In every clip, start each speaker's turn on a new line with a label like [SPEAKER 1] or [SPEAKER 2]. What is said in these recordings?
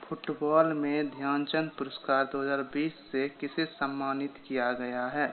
[SPEAKER 1] Football में ध्यानचंद पुरस्कार 2020 से किसे सम्मानित किया गया है?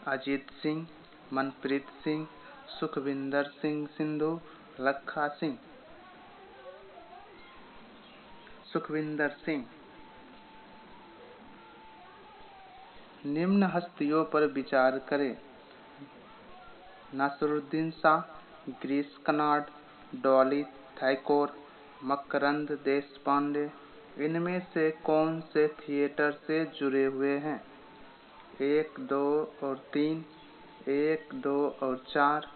[SPEAKER 1] अजीत सिंह, मनप्रीत सिंह, सुखविंदर सिंह सिंधु, लखा सिंह। सुखविंदर सिंह। निम्न हस्तियों पर विचार करें: नसरुद्दीन शाह, गिरीश कर्नाड, डॉली थैकोर, मकरंद देशपांडे। इनमें से कौन से थिएटर से जुड़े हुए हैं? 1, 2 और 3, 1, 2 और 4,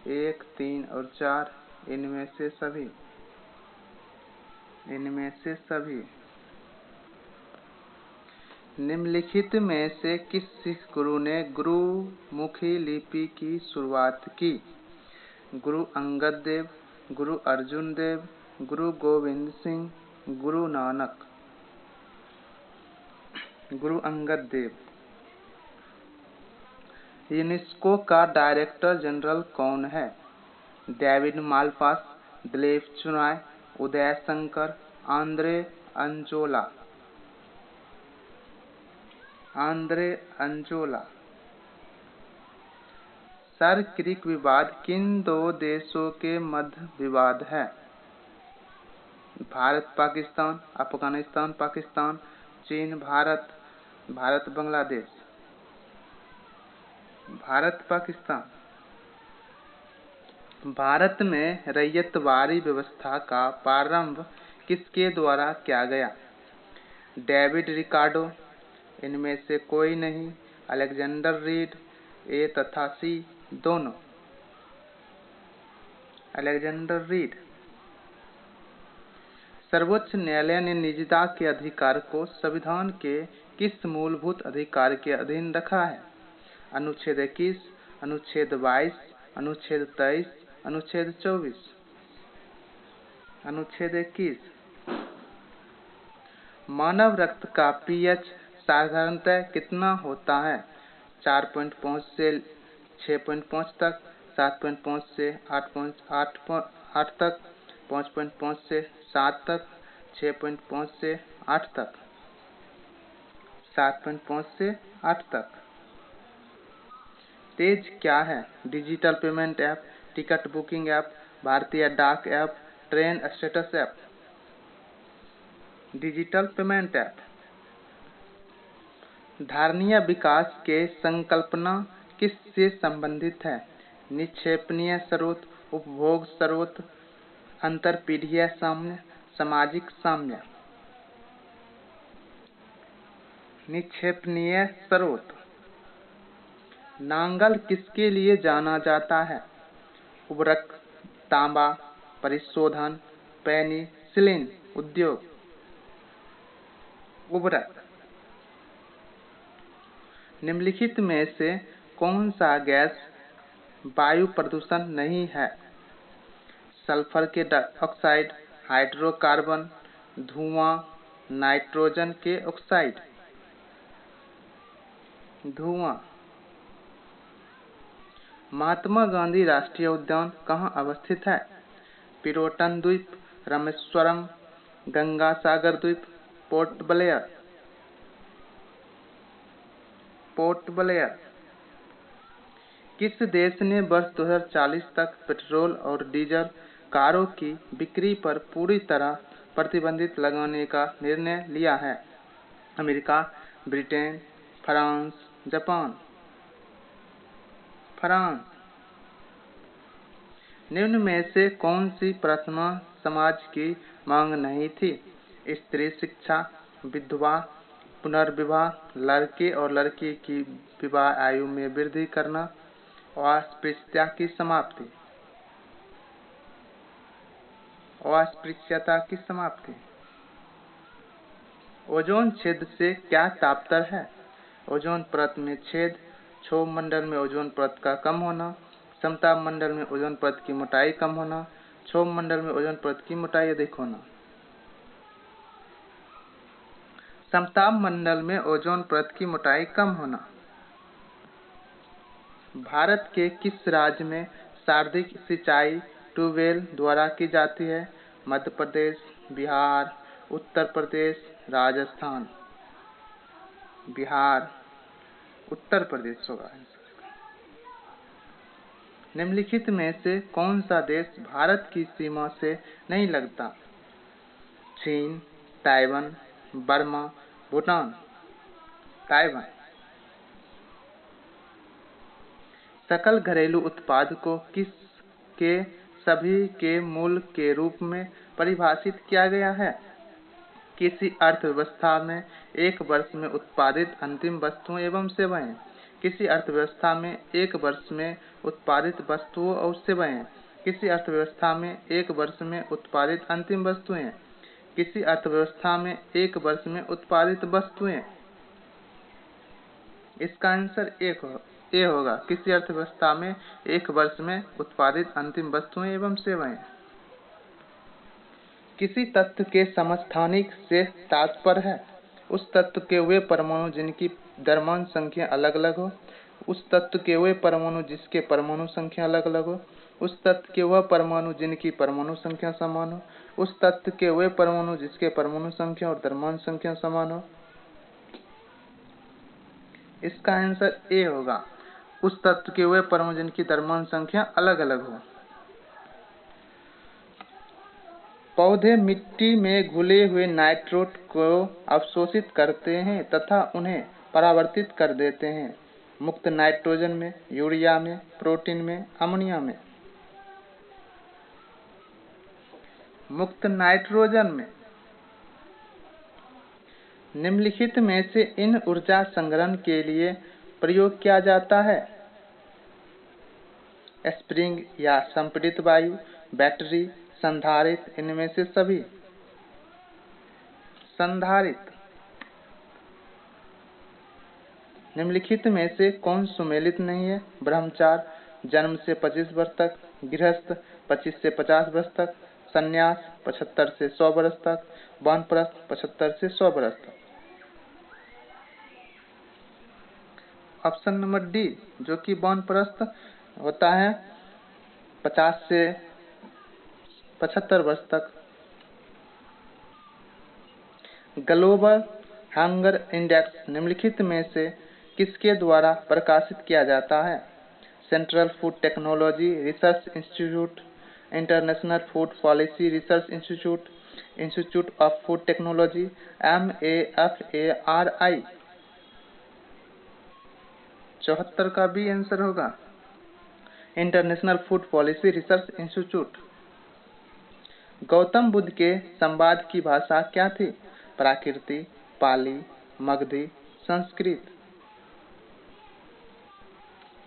[SPEAKER 1] 1, 3 और 4। इनमें से सभी। निम्नलिखित में से किस सिख गुरु ने गुरुमुखी लिपि की शुरुआत की? गुरु अंगद देव, गुरु अर्जुन देव, गुरु गोविंद सिंह, गुरु नानक। गुरु अंगद देव। यूनेस्को का डायरेक्टर जनरल कौन है? David Malpass, Dilip चुनाय, Uday Shankar, Andre अंजोला। सर क्रिक विवाद किन दो देशों के मध्य विवाद है? भारत पाकिस्तान, अफगानिस्तान पाकिस्तान, चीन भारत, भारत बांग्लादेश। भारत पाकिस्तान। भारत में रैयतवाड़ी व्यवस्था का प्रारंभ किसके द्वारा किया गया? David Ricardo. इनमें से कोई नहीं। Alexander read. ए तथा सी दोनों। Alexander read. सर्वोच्च न्यायालय ने निजता के अधिकार को संविधान के किस मूलभूत अधिकार के अधीन रखा है? अनुच्छेद 21, अनुच्छेद 22, अनुच्छेद 23, अनुच्छेद 24। अनुच्छेद 21। मानव रक्त का पीएच साधारणतः कितना होता है? 4.5 से 6.5 तक, 7.5 से 8 तक, 5.5 से 7 तक, 6.5 से 8 तक। 7.5 से 8 तक। तेज क्या है? Digital payment app, ticket booking app, भारतीय डाक app, train status app. Digital payment app. धारणीय विकास के संकल्पना किससे संबंधित है? निक्षेपणीय स्रोत, उपभोग स्रोत, अंतरपीढ़ीय साम्य, सामाजिक साम्य। निक्षेपणीय स्रोत। नांगल किसके लिए जाना जाता है? उर्वरक, तांबा, परिशोधन, पेनिसिलिन उद्योग। उर्वरक। निम्नलिखित में से कौन सा गैस वायु प्रदूषण नहीं है? सल्फर के ऑक्साइड, हाइड्रोकार्बन, धुआं, नाइट्रोजन के ऑक्साइड। धुआं। महात्मा गांधी राष्ट्रीय उद्यान कहाँ अवस्थित है? पिरोटन द्वीप, रामेश्वरम, गंगा सागर द्वीप, पोर्ट ब्लेयर। Port Blair. किस देश ने वर्ष 2040 तक पेट्रोल और डीजल कारों की बिक्री पर पूरी तरह प्रतिबंधित लगाने का निर्णय लिया है? America, Britain, France, Japan. France. निम्न में से कौन सी प्रार्थना समाज की मांग नहीं थी? स्त्री शिक्षा, विधवा पुनर्विवाह, लड़के और लड़की की विवाह आयु में वृद्धि करना, अस्पृश्यता की समाप्ति। अस्पृश्यता की समाप्ति। ओजोन छेद से क्या तात्पर्य है? ओजोन परत में छेद, क्षोभ मंडल में ओजोन परत का कम होना, समताप मंडल में ओजोन परत की मोटाई कम होना, क्षोभ मंडल में ओजोन परत की मोटाई अधिक होना। समताप मंडल में ओजोन परत की मोटाई कम होना। भारत के किस राज्य में सर्वाधिक सिंचाई ट्यूबवेल द्वारा की जाती है? मध्य प्रदेश, बिहार, उत्तर प्रदेश, राजस्थान, बिहार, उत्तर प्रदेश होगा। निम्नलिखित में से कौन सा देश भारत की सीमा से नहीं लगता? चीन, ताइवान, बर्मा, भूटान। ताइवान। सकल घरेलू उत्पाद को किस के सभी के मूल के रूप में परिभाषित किया गया है? किसी अर्थव्यवस्था में एक वर्ष में उत्पादित अंतिम वस्तुओं एवं सेवाएं। किसी अर्थव्यवस्था में एक वर्ष में उत्पादित वस्तुओं और सेवाएं। किसी अर्थव्यवस्था में एक वर्ष में उत्पादित अंतिम वस्तुएं। किसी अर्थव्यवस्था में एक वर्ष में उत्पादित वस्तुएं। इसका आंसर ए होगा। किसी अर्थव्यवस्था में एक वर्ष में उत्पादित अंतिम वस्तुएं एवं सेवाएं। किसी तत्व के समस्थानिक से तात्पर्य है उस तत्व के वे परमाणु जिनकी द्रव्यमान संख्या अलग अलग हो, उस तत्व के वे परमाणु जिसके परमाणु संख्या अलग अलग हो, उस तत्व के वह परमाणु जिनकी परमाणु संख्या समान हो, उस तत्व के वे परमाणु जिसके परमाणु संख्या और द्रव्यमान संख्या समान हो। इसका आंसर ए होगा। उस तत्व के वे परमाणु जिनकी द्रव्यमान संख्या अलग अलग हो। पौधे मिट्टी में घुले हुए नाइट्रोजन को अवशोषित करते हैं तथा उन्हें परावर्तित कर देते हैं। मुक्त नाइट्रोजन में, यूरिया में, प्रोटीन में, अमोनिया में। मुक्त नाइट्रोजन में। निम्नलिखित में से इन ऊर्जा संग्रहण के लिए प्रयोग किया जाता है? स्प्रिंग या संपीड़ित वायु, बैटरी, संधारित्र, इनमें से सभी। संधारित्र। निम्नलिखित में से कौन सुमेलित नहीं है? ब्रह्मचार्य जन्म से 25 वर्ष तक, गृहस्थ 25 से 50 वर्ष तक, संन्यास 75 से 100 वर्ष तक, वानप्रस्थ 75 से 100 वर्ष तक। ऑप्शन नंबर डी, जो कि वानप्रस्थ होता है 50 से 75 वर्ष तक। ग्लोबल हंगर इंडेक्स निम्नलिखित में से किसके द्वारा प्रकाशित किया जाता है? Central food technology research institute, international food policy research institute, institute of food technology, MAFARI। 74 का भी आंसर होगा। International food policy research institute. Gautam Buddha के संवाद की भाषा क्या थी? प्राकृति, पाली, मगधी, संस्कृत।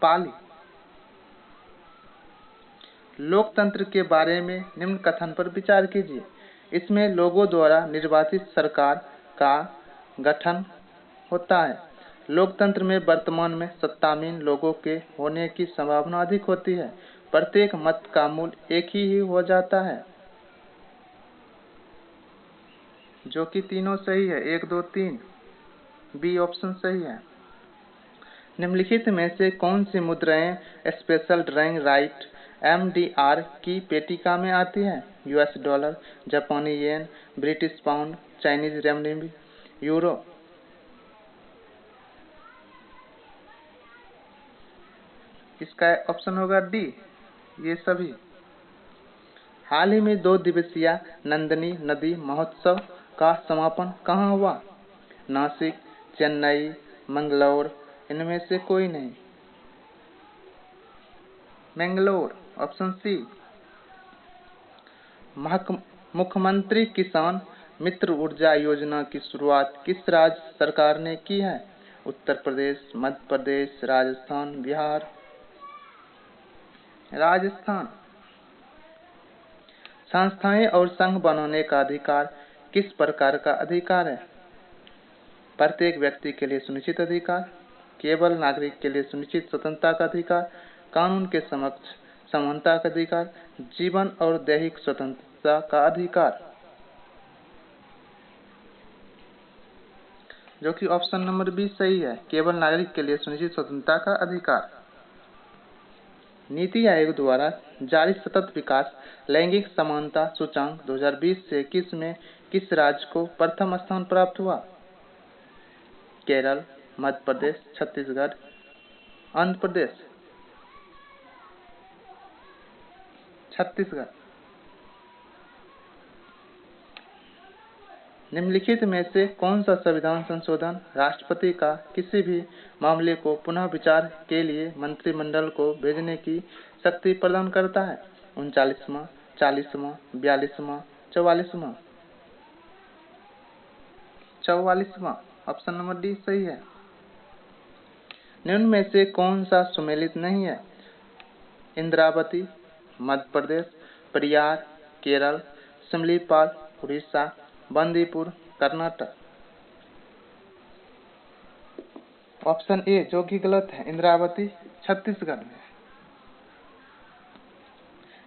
[SPEAKER 1] पाली। लोकतंत्र के बारे में निम्न कथन पर विचार कीजिए। इसमें लोगों द्वारा निर्वाचित सरकार का गठन होता है। लोकतंत्र में वर्तमान में सत्तामीन लोगों के होने की संभावना अधिक होती है। प्रत्येक मत का मूल्य एक ही हो जाता है। जो कि तीनों सही है, 1, 2, 3। बी ऑप्शन सही है। निम्नलिखित में से कौन सी मुद्राएं स्पेशल ड्राइंग राइट MDR की पेटिका में आती है? US डॉलर, जापानी येन, ब्रिटिश पाउंड, चाइनीज रेमनिंबी, यूरो। इसका ऑप्शन होगा डी, ये सभी। हाल ही में 2 दिवसीय नंदिनी नदी महोत्सव का समापन कहाँ हुआ? नासिक, चेन्नई, मंगलौर, इनमें से कोई नहीं। Mangalore, option C. मुख्यमंत्री किसान मित्र ऊर्जा योजना की शुरुआत किस राज्य सरकार ने की है? उत्तर प्रदेश, मध्य प्रदेश, राजस्थान, बिहार। राजस्थान। संस्थाएं और संघ बनाने का अधिकार किस प्रकार का अधिकार है? प्रत्येक व्यक्ति के लिए सुनिश्चित अधिकार, केवल नागरिक के लिए सुनिश्चित स्वतंत्रता का अधिकार, कानून के समक्ष समानता का अधिकार, जीवन और दैहिक स्वतंत्रता का अधिकार। जो कि ऑप्शन नंबर बी सही है, केवल नागरिक के लिए सुनिश्चित स्वतंत्रता का अधिकार। नीति आयोग द्वारा जारी सतत विकास लैंगिक समानता सूचांक 2020 से 21 में किस राज्य को प्रथम स्थान प्राप्त हुआ? केरल, मध्य प्रदेश, छत्तीसगढ़, आंध्र प्रदेश। छत्तीसगढ़। निम्नलिखित में से कौन सा संविधान संशोधन राष्ट्रपति का किसी भी मामले को पुनः विचार के लिए मंत्रिमंडल को भेजने की शक्ति प्रदान करता है? 39वां, 40वां, 42वां, 44वां। 44वां। ऑप्शन नंबर डी सही है। निम्न में से कौन सा सुमेलित नहीं है? इंद्रावती, मध्य प्रदेश, पेरियार, केरल, सिमलीपाल, उड़ीसा, बंदीपुर, कर्नाटक। ऑप्शन ए जो कि गलत है, इंद्रावती छत्तीसगढ़ में।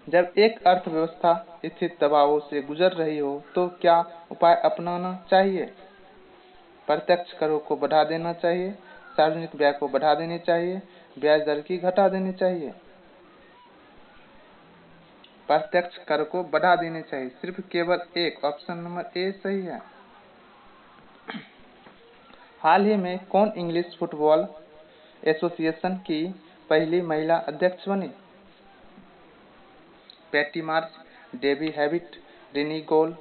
[SPEAKER 1] जब एक अर्थव्यवस्था स्थिर दबावों से गुजर रही हो तो क्या उपाय अपनाना चाहिए? प्रत्यक्ष करों को बढ़ा देना चाहिए, सार्वजनिक व्यय को बढ़ा देनी चाहिए, ब्याज दर की घटा देनी चाहिए। प्रत्यक्ष कर को बढ़ा देनी चाहिए, सिर्फ केवल एक। ऑप्शन नंबर ए सही है। हाल ही में कौन इंग्लिश फुटबॉल एसोसिएशन की पहली महिला अध्यक्ष बनी? पैटी मार्च, डेबी हैविट, रिनी गोल,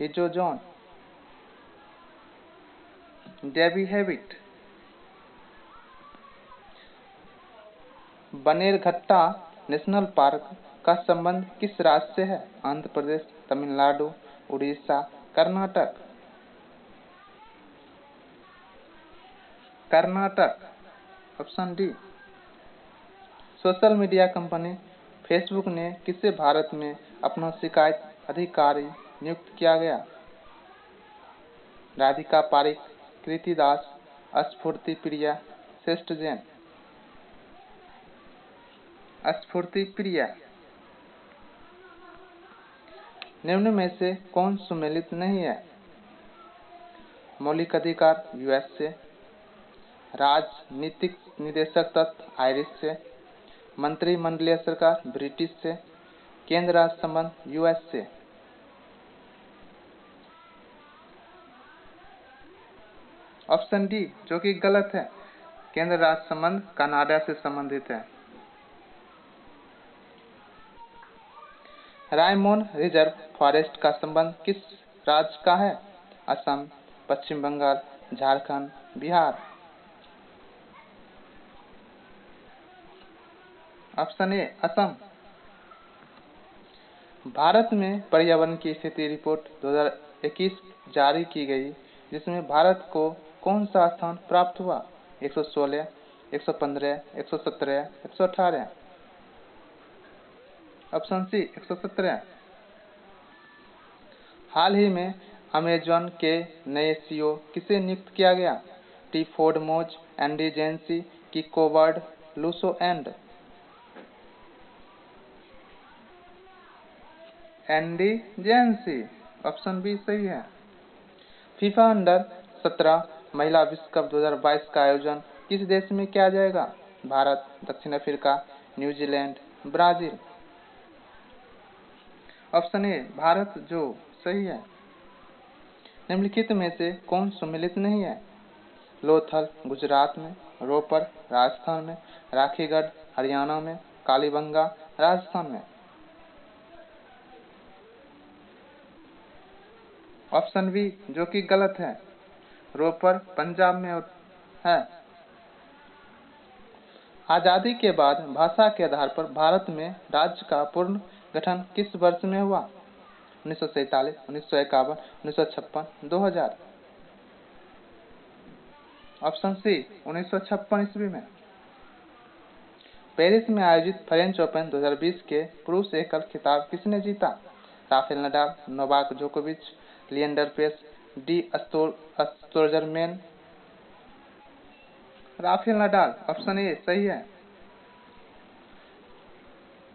[SPEAKER 1] हिजो John. Debbie Hewitt. Bannerghatta national park का संबंध किस राज्य से है? Andhra Pradesh, Tamil Nadu, Orissa, Karnataka. Karnataka. Option D. Social media company Facebook ने किसे भारत में अपना शिकायत अधिकारी नियुक्त किया गया? राधिका पारिक, कृति दास, स्फूर्ति प्रिया, श्रेष्ठ जैन। स्फूर्ति प्रिया। निम्न में से कौन सुमेलित नहीं है? मौलिक अधिकार यूएस से, राजनीतिक निदेशक तत्व आयरिश से, मंत्रिमंडलीय सरकार ब्रिटिश से, केंद्र राज्य संबंध यूएस से। ऑप्शन डी जो कि गलत है, केंद्र राज्य संबंध कनाडा से संबंधित है। रायमोन रिजर्व फॉरेस्ट का संबंध किस राज्य का है? असम, पश्चिम बंगाल, झारखंड, बिहार। Option A Assam. भारत में पर्यावरण की स्थिति रिपोर्ट 2021 जारी की गई, जिसमें भारत को कौन सा स्थान प्राप्त हुआ? 116, 115, 117, 118। Option C 117। हाल ही में अमेजॉन के नए सीईओ किसे नियुक्त किया गया? टी फोर्ड मोज, एंडी जेंसी, किको वर्ड, लूसो एंड। एंडी जेंसी। ऑप्शन बी सही है। फीफा अंडर 17 महिला विश्व कप 2022 का आयोजन किस देश में किया जाएगा? भारत, दक्षिण Africa, New Zealand, Brazil. Option A Bharat जो सही है। निम्नलिखित में से कौन सम्मिलित नहीं है? लोथल गुजरात में, रोपर राजस्थान में, राखीगढ़ हरियाणा में, कालीबंगा राजस्थान में। ऑप्शन बी जो कि गलत है, रोपर पंजाब में है। आजादी के बाद भाषा के आधार पर भारत में राज्य का पूर्ण गठन किस वर्ष में हुआ? 1947, 1951, 1956, 2000। ऑप्शन सी 1956 ईस्वी में। पेरिस में आयोजित फ्रेंच ओपन 2020 के पुरुष एकल खिताब किसने जीता? राफेल नडाल, नोवाक जोकोविच, लिएंडर पेस, डी स्टोर्जरमैन। Rafael Nadal. ऑप्शन ए सही है।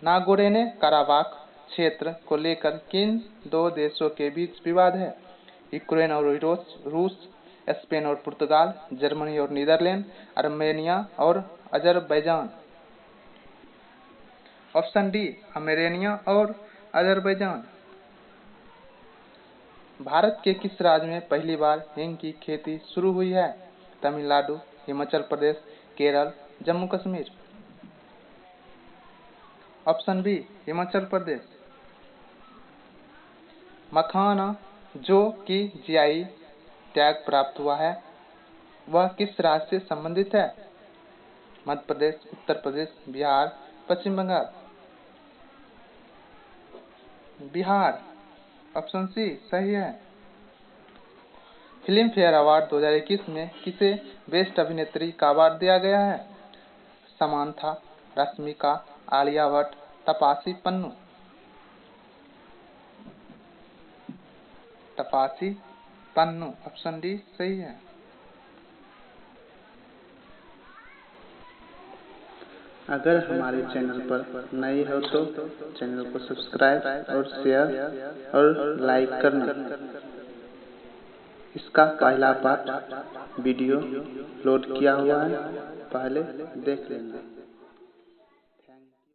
[SPEAKER 1] नागोर्नो काराबाख क्षेत्र को लेकर किन दो देशों के बीच विवाद है? यूक्रेन और रूस, स्पेन और पुर्तगाल, जर्मनी और नीदरलैंड, आर्मेनिया और अजरबैजान। ऑप्शन डी आर्मेनिया और अजरबैजान। भारत के किस राज्य में पहली बार हींग की खेती शुरू हुई है? तमिलनाडु, हिमाचल प्रदेश, केरल, जम्मू कश्मीर। Option B Himachal Pradesh. मखाना जो कि जीआई टैग प्राप्त हुआ है वह किस राज्य से संबंधित है? मध्य प्रदेश, उत्तर प्रदेश, बिहार, पश्चिम बंगाल। बिहार, ऑप्शन सी सही है। फिल्म फेयर अवार्ड 2021 में किसे बेस्ट अभिनेत्री का अवार्ड दिया गया है? Samantha, Rashmika, Alia Bhatt, Taapsee Pannu. Taapsee Pannu, option D सही है। अगर हमारे चैनल पर नए हो तो चैनल को सब्सक्राइब और शेयर और लाइक करना। इसका पहला पार्ट वीडियो लोड किया हुआ है, पहले देख लेना।